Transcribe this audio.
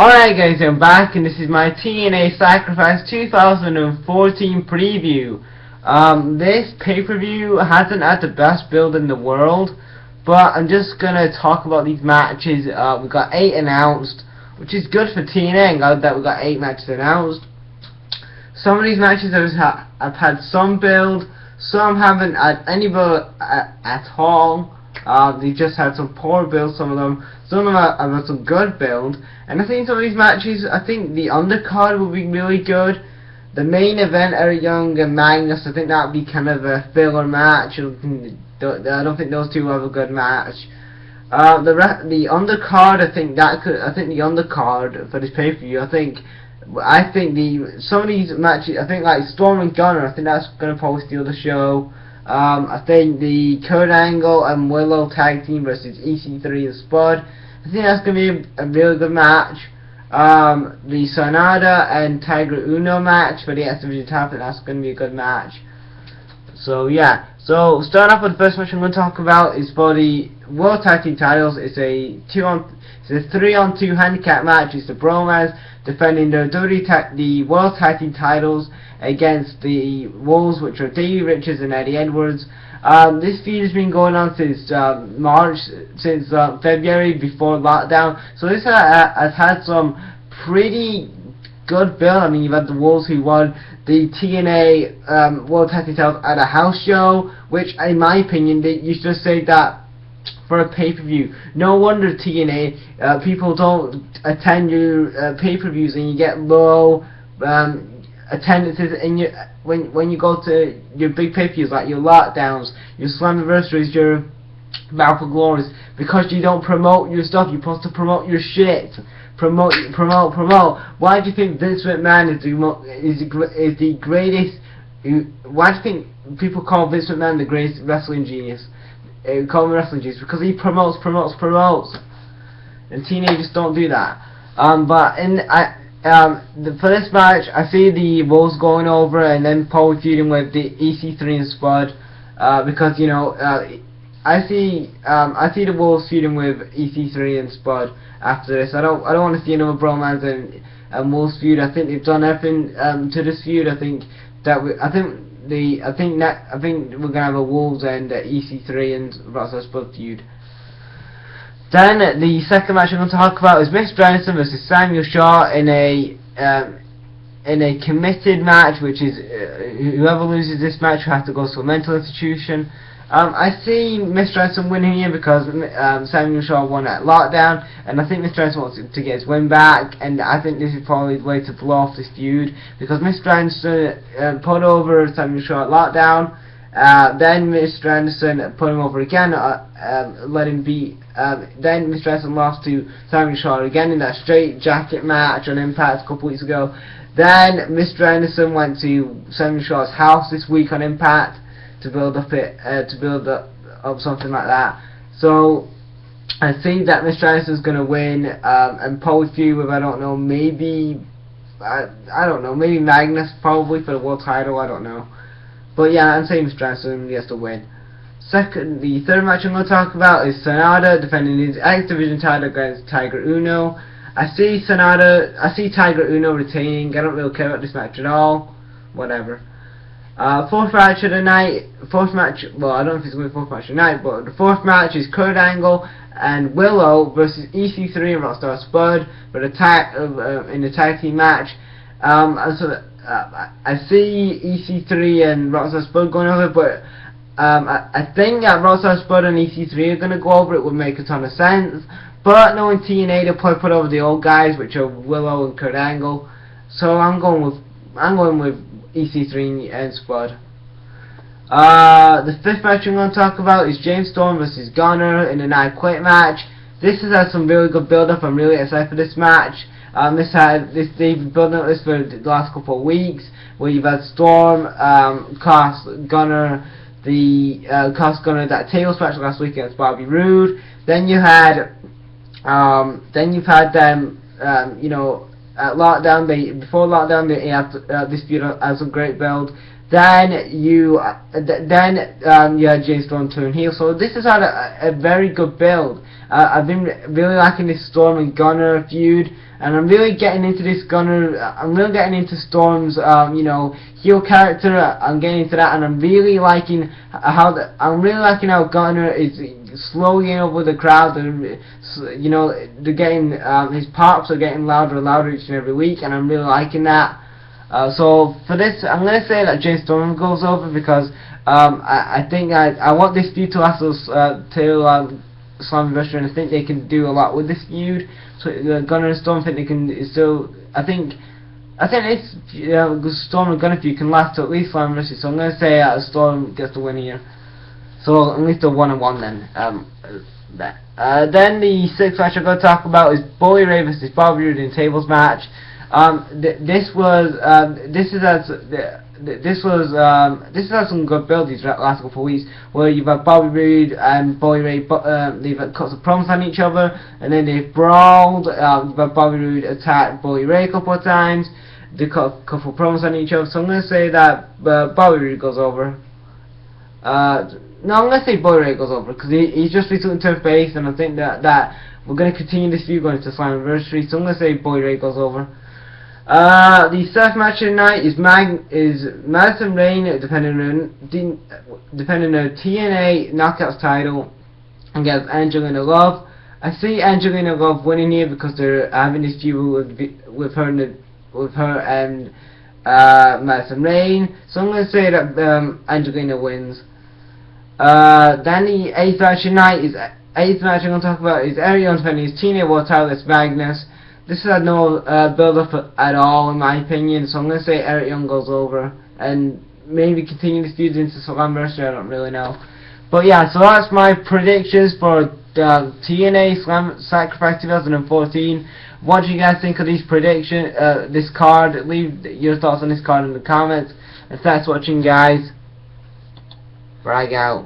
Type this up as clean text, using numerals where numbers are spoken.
Alright guys, I'm back and this is my TNA Sacrifice 2014 preview. This pay-per-view hasn't had the best build in the world, but I'm just gonna talk about these matches. We got 8 announced, which is good for TNA. I'm glad that we got 8 matches announced. Some of these matches I've had some build, some haven't had any build at all. They just had some poor builds, some of them. Some of them have had some good build. And I think some of these matches, I think the undercard will be really good. The main event, Eric Young and Magnus, I think that would be kind of a filler match. I don't think those two will have a good match. The undercard, I think the undercard for this pay-per-view, I think some of these matches, I think like Storm and Gunner, I think that's going to probably steal the show. I think the Kurt Angle and Willow tag team versus EC3 and Spud, I think that's going to be a really good match. The Sonata and Tiger Uno match for the X Division title, I think that's going to be a good match. So yeah, so starting off with the first match I'm going to talk about is for the World Tag Team titles. It's a 3-on-2 handicap match. It's the Bromans defending the World Tag Team titles against the Wolves, which are Davey Richards and Eddie Edwards. This feud has been going on since February, before lockdown. So this has had some pretty good build. I mean, you've had the Wolves who won the TNA World Tag Team titles at a house show, which, in my opinion, you should say that for a pay-per-view. No wonder TNA people don't attend your pay-per-views and you get low attendances in when you go to your big pay-per-views, like your lockdowns, your Slammiversaries, your Battle for Glories, because you don't promote your stuff. You're supposed to promote your shit. Promote. Why do you think Vince McMahon is the greatest? Why do you think people call Vince McMahon the greatest wrestling genius? Call him wrestling genius because he promotes. And TNA just don't do that. For this match, I see the Wolves going over and then Paul feuding with the EC3 and Spud, because you know I see the Wolves feuding with EC3 and Spud after this. I don't want to see another Bromans and Wolves feud. I think they've done everything to this feud. I think we're gonna have a Wolves and EC3 and Russell Spud feud. Then the second match I'm going to talk about is Mr. Anderson versus Samuel Shaw in a committed match, which is whoever loses this match will have to go to a mental institution. I see Mr. Anderson winning here because Samuel Shaw won at Lockdown, and I think Mr. Anderson wants to get his win back, and I think this is probably the way to blow off this feud, because Mr. Anderson put over Samuel Shaw at Lockdown. Then Mr. Anderson put him over again, let him beat. Then Mr. Anderson lost to Samuel Shaw again in that straight jacket match on Impact a couple weeks ago. Then Mr. Anderson went to Samuel Shaw's house this week on Impact to build up something like that. So I think that Mr. Anderson's gonna win, and probably feud with I don't know, maybe Magnus probably for the world title. I don't know. But yeah, I'm saying Mr. Anderson has to win. The third match I'm going to talk about is Sonata defending his X Division title against Tiger Uno. I see Tiger Uno retaining. I don't really care about this match at all. Whatever. Fourth match of the night. Well, I don't know if it's going to be fourth match of the night, but the fourth match is Kurt Angle and Willow versus EC3 and Rockstar Spud in the tag team match. I see EC3 and Rockstar Spud going over, but I think that Rockstar Spud and EC3 are going to go over. It would make a ton of sense. But knowing TNA, they'll probably put over the old guys, which are Willow and Kurt Angle. So I'm going with EC3 and Spud. The fifth match I'm going to talk about is James Storm versus Gunner in an I Quit match. This has had some really good build-up. I'm really excited for this match. They've been building up this for the last couple of weeks, where you've had Storm, cost Gunner that tables match last week against Bobby Roode. Then you've had them, at Lockdown. Before Lockdown, they had this feud as a great build. Then you had James Storm turn heel. So this has had a very good build. I've been really liking this Storm and Gunner feud, and I'm really getting into this Gunner. I'm really getting into Storm's heel character. I'm getting into that, and I'm really liking how Gunner is slowly getting over the crowd, and they're getting his pops are getting louder and louder each and every week, and I'm really liking that. So for this, I'm going to say that James Storm goes over because I think I want this feud to last us till Slammiversary, and I think they can do a lot with this feud. So Gunner and Storm, I think they can still. I think this Storm and Gunner feud can last till at least Slammiversary. So I'm going to say Storm gets the win here. So at least a 1-on-1 then. Then the sixth match I'm going to talk about is Bully Ray vs Bobby Roode in tables match. This has had some good build these last couple of weeks, where you've had Bobby Roode and Bully Ray, they've had cuts of promos on each other, and then they've brawled. You've had Bobby Roode attack Bully Ray a couple of times, they cut a couple of promos on each other. So I'm going to say that Bobby Roode goes over. No, I'm going to say Bully Ray goes over because he's just recently turned face, and I think that we're going to continue this feud going to Slammiversary. So I'm going to say Bully Ray goes over. The seventh match of the night is Madison Rayne defending her TNA Knockouts title against Angelina Love. I see Angelina Love winning here because they're having this feud with her and Madison Rayne. So I'm going to say that Angelina wins. Then the eighth match of the night I'm going to talk about is Eric Young defending his TNA World title against Magnus. This has had no build-up at all, in my opinion, so I'm going to say Eric Young goes over, and maybe continue this feud into Slammiversary, I don't really know. But yeah, so that's my predictions for TNA Slam Sacrifice 2014. What do you guys think of these predictions, this card? Leave your thoughts on this card in the comments, and thanks for watching, guys. Frag out.